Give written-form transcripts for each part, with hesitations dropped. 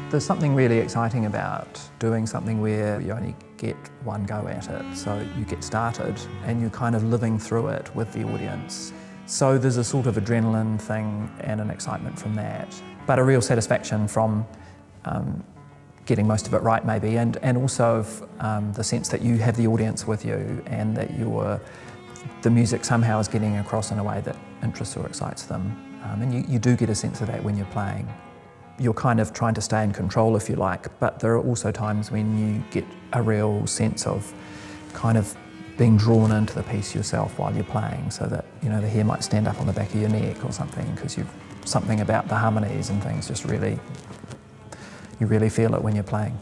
There's something really exciting about doing something where you only get one go at it. So you get started and you're kind of living through it with the audience. So there's a sort of adrenaline thing and an excitement from that, but a real satisfaction from getting most of it right maybe, and also the sense that you have the audience with you and that the music somehow is getting across in a way that interests or excites them. And you do get a sense of that when you're playing. You're kind of trying to stay in control, if you like, but there are also times when you get a real sense of kind of being drawn into the piece yourself while you're playing, so that, you know, the hair might stand up on the back of your neck or something, because something about the harmonies and things just really, you really feel it when you're playing.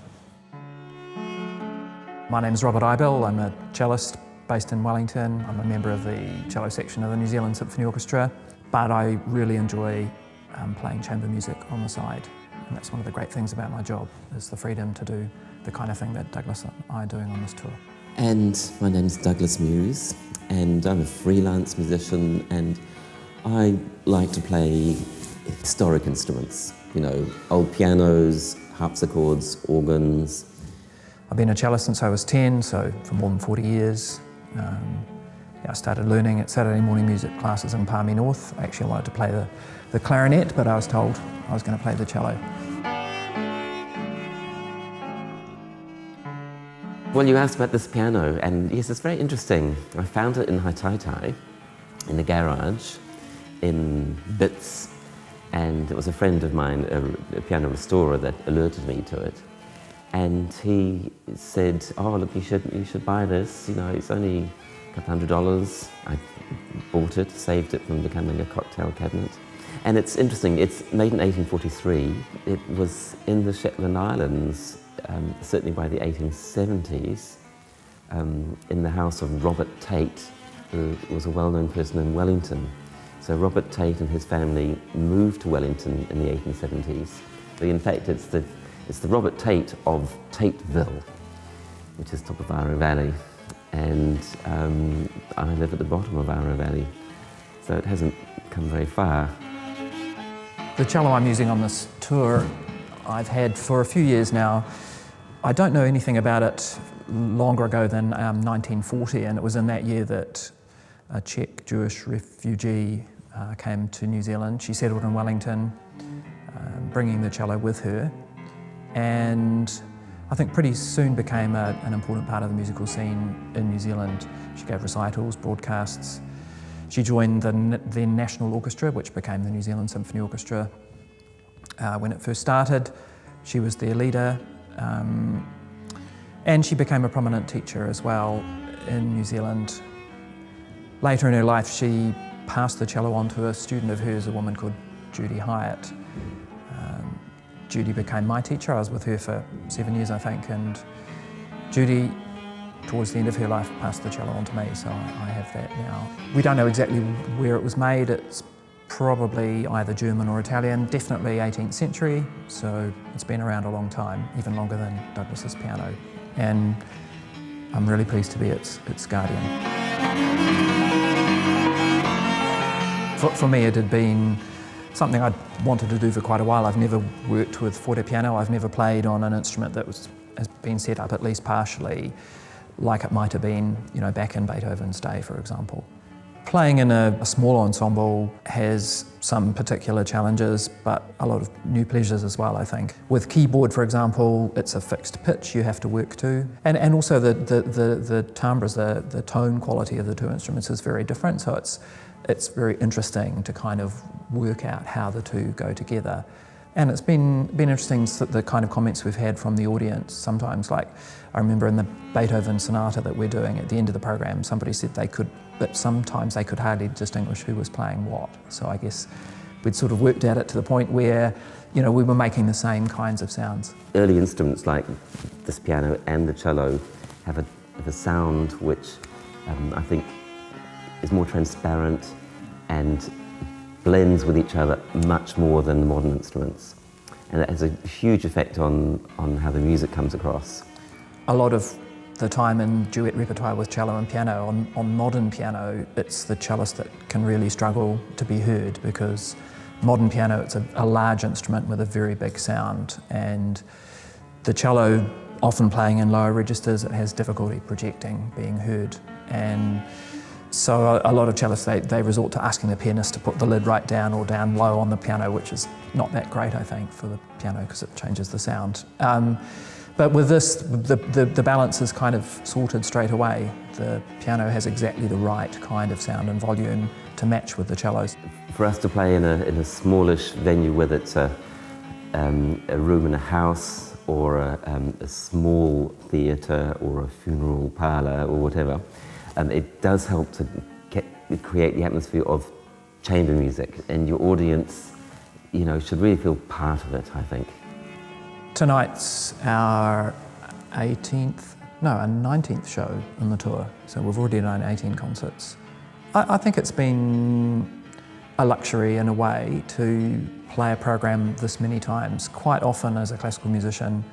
My name's Robert Ibel. I'm a cellist based in Wellington. I'm a member of the cello section of the New Zealand Symphony Orchestra, but I really enjoy playing chamber music on the side, and that's one of the great things about my job, is the freedom to do the kind of thing that Douglas and I are doing on this tour. And my name's Douglas Muse, and I'm a freelance musician, and I like to play historic instruments, you know, old pianos, harpsichords, organs. I've been a cellist since I was 10, so for more than 40 years. I started learning at Saturday morning music classes in Palmy North. I actually wanted to play the clarinet, but I was told I was going to play the cello. Well, you asked about this piano, and yes, it's very interesting. I found it in Haitaitai, in the garage, in bits, and it was a friend of mine, a piano restorer, that alerted me to it. And he said, "Oh, look, you should buy this. You know, it's only a couple $100. I bought it, saved it from becoming a cocktail cabinet. And it's interesting, it's made in 1843. It was in the Shetland Islands, certainly by the 1870s, in the house of Robert Tate, who was a well-known person in Wellington. So Robert Tate and his family moved to Wellington in the 1870s. So in fact, it's the Robert Tate of Tateville, which is top of Arrow Valley. And I live at the bottom of Arrow Valley, so it hasn't come very far. The cello I'm using on this tour I've had for a few years now. I don't know anything about it longer ago than 1940, and it was in that year that a Czech Jewish refugee came to New Zealand. She settled in Wellington, bringing the cello with her, and I think pretty soon became an important part of the musical scene in New Zealand. She gave recitals, broadcasts. She joined the then National Orchestra, which became the New Zealand Symphony Orchestra. When it first started, she was their leader, and she became a prominent teacher as well in New Zealand. Later in her life, she passed the cello on to a student of hers, a woman called Judy Hyatt. Judy became my teacher. I was with her for 7 years, I think, and Judy, towards the end of her life, passed the cello on to me, so I have that now. We don't know exactly where it was made. It's probably either German or Italian, definitely 18th century, so it's been around a long time, even longer than Douglas's piano, and I'm really pleased to be its guardian. For me, it had been something I'd wanted to do for quite a while. I've never worked with fortepiano. I've never played on an instrument that has been set up at least partially like it might have been, you know, back in Beethoven's day, for example. Playing in a small ensemble has some particular challenges, but a lot of new pleasures as well, I think. With keyboard, for example, it's a fixed pitch you have to work to. And also the timbres, the tone quality of the two instruments is very different, so it's very interesting to kind of work out how the two go together. And it's been interesting, the kind of comments we've had from the audience sometimes. Like, I remember in the Beethoven sonata that we're doing at the end of the program, somebody said that sometimes they could hardly distinguish who was playing what. So I guess we'd sort of worked at it to the point where, you know, we were making the same kinds of sounds. Early instruments like this piano and the cello have a sound which I think is more transparent and blends with each other much more than the modern instruments. And it has a huge effect on how the music comes across. A lot of the time in duet repertoire with cello and piano, on modern piano, it's the cellist that can really struggle to be heard, because modern piano, it's a large instrument with a very big sound, and the cello, often playing in lower registers, it has difficulty projecting, being heard. And so a lot of cellists, they resort to asking the pianist to put the lid right down or down low on the piano, which is not that great, I think, for the piano because it changes the sound. But with this, the balance is kind of sorted straight away. The piano has exactly the right kind of sound and volume to match with the cellos. For us to play in a smallish venue, whether it's a room in a house or a small theatre or a funeral parlour or whatever, it does help to create the atmosphere of chamber music, and your audience, should really feel part of it, I think. Tonight's our 19th show on the tour, so we've already done 18 concerts. I think it's been a luxury in a way to play a program this many times. Quite often as a classical musician,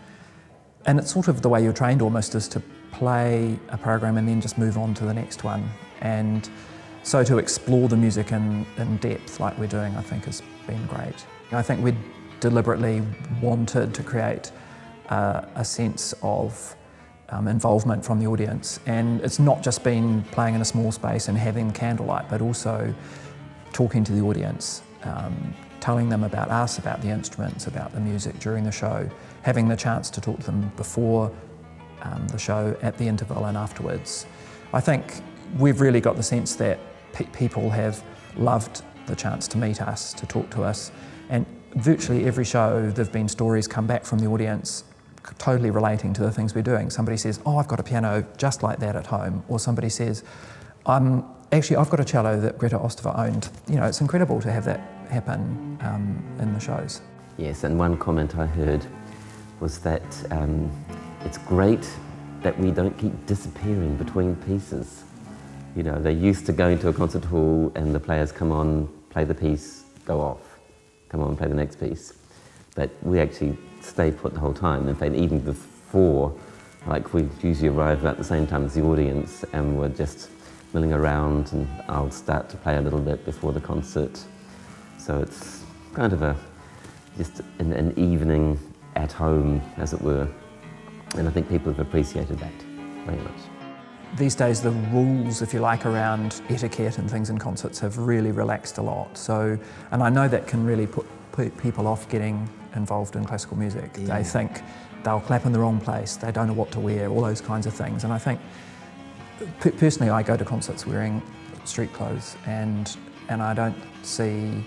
and it's sort of the way you're trained almost, is to play a program and then just move on to the next one. And so to explore the music in depth like we're doing, I think has been great. I think we deliberately wanted to create a sense of involvement from the audience, and it's not just been playing in a small space and having candlelight, but also talking to the audience, telling them about us, about the instruments, about the music during the show, having the chance to talk to them before the show, at the interval and afterwards. I think we've really got the sense that people have loved the chance to meet us, to talk to us, and virtually every show there have been stories come back from the audience totally relating to the things we're doing. Somebody says, oh, I've got a piano just like that at home, or somebody says, actually I've got a cello that Greta Ostova owned. It's incredible to have that happen in the shows. Yes, and one comment I heard was that it's great that we don't keep disappearing between pieces. They're used to going to a concert hall and the players come on, play the piece, go off, come on, play the next piece. But we actually stay put the whole time. In fact, even before, we usually arrive about the same time as the audience, and we're just milling around, and I'll start to play a little bit before the concert. So it's kind of just an evening at home, as it were. And I think people have appreciated that very much. These days the rules, if you like, around etiquette and things in concerts have really relaxed a lot. And I know that can really put people off getting involved in classical music. Yeah. They think they'll clap in the wrong place, they don't know what to wear, all those kinds of things. And I think, personally, I go to concerts wearing street clothes, and I don't see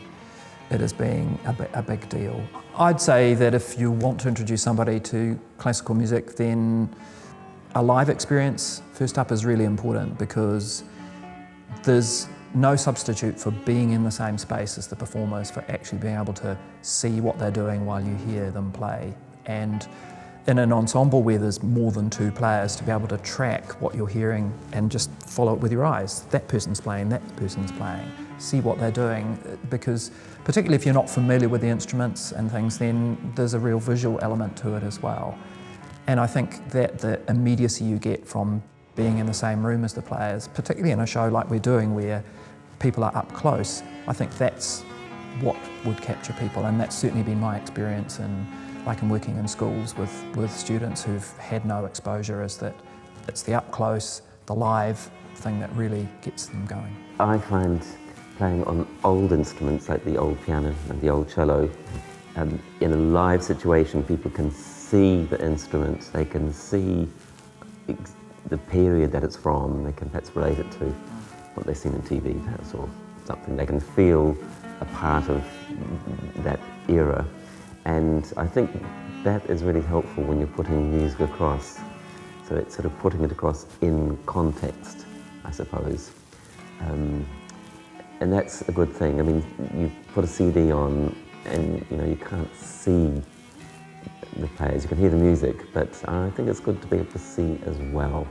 it as being a big deal. I'd say that if you want to introduce somebody to classical music, then a live experience, first up, is really important, because there's no substitute for being in the same space as the performers, for actually being able to see what they're doing while you hear them play. And in an ensemble where there's more than two players, to be able to track what you're hearing and just follow it with your eyes. That person's playing, that person's playing. See what they're doing, because particularly if you're not familiar with the instruments and things, then there's a real visual element to it as well. And I think that the immediacy you get from being in the same room as the players, particularly in a show like we're doing where people are up close, I think that's what would capture people, and that's certainly been my experience in working in schools with students who've had no exposure, is that it's the up close, the live thing that really gets them going. I find playing on old instruments like the old piano and the old cello, in a live situation people can see the instrument, they can see the period that it's from, they can perhaps relate it to what they've seen on TV perhaps, or something. They can feel a part of that era. And I think that is really helpful when you're putting music across. So it's sort of putting it across in context, I suppose. And that's a good thing. I mean, you put a CD on and you can't see the players, you can hear the music, but I think it's good to be able to see as well.